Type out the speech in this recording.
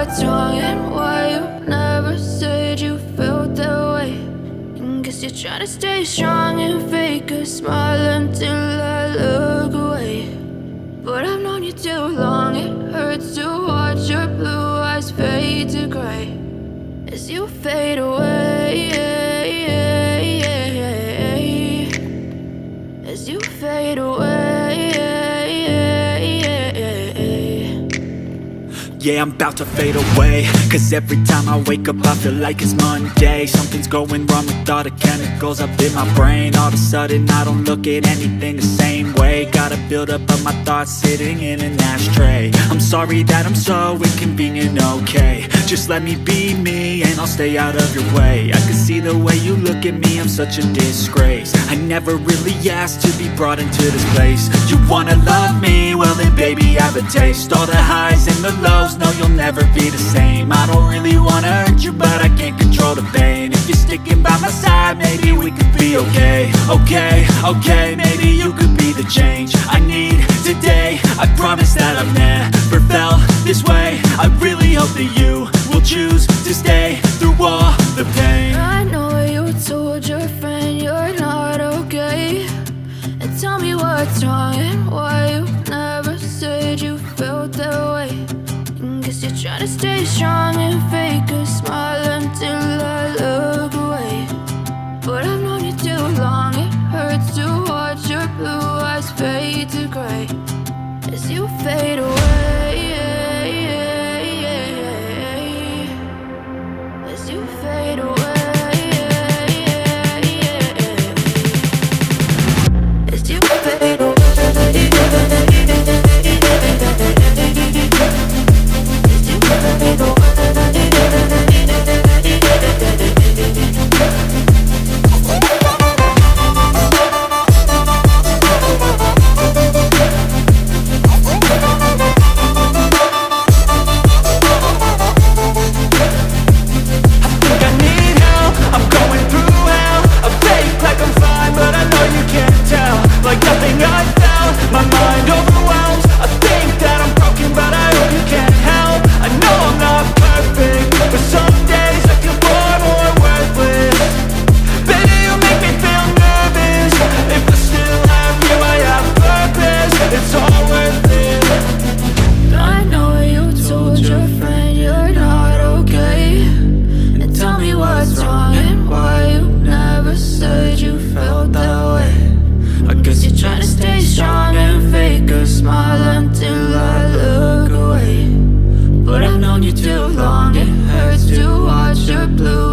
what's wrong and why you never said you felt that way. And guess you're trying to stay strong and fake a smile until I look away. But I've known you too long, it hurts to watch your blue eyes fade to gray as you fade away, as you fade away. Yeah, I'm about to fade away, cause every time I wake up I feel like it's Monday. Something's going wrong with all the chemicals up in my brain. All of a sudden I don't look at anything the same way. Got a buildup of my thoughts sitting in an ashtray. I'm sorry that I'm so inconvenient, okay. Just let me be me and I'll stay out of your way. I can see the way you look at me, I'm such a disgrace. I never really asked to be brought into this place. You wanna love me? Well then baby have a taste. All the highs and the lows, no, you'll never be the same. I don't really wanna hurt you, but I can't control the pain. If you're sticking by my side, maybe we could be okay. Okay, maybe you could be the change I need today. I promise that I've never felt this way. I really hope that you will choose to stay through all the pain. I know you told your friend you're not okay, and tell me what's wrong and why you never said you felt that way. Guess you're trying to stay strong and fake a smile until I look away. But I've known you too long, it hurts to watch your blue eyes fade to gray as you fade away, as you fade away, as you fade away. Too long, it hurts to watch your blue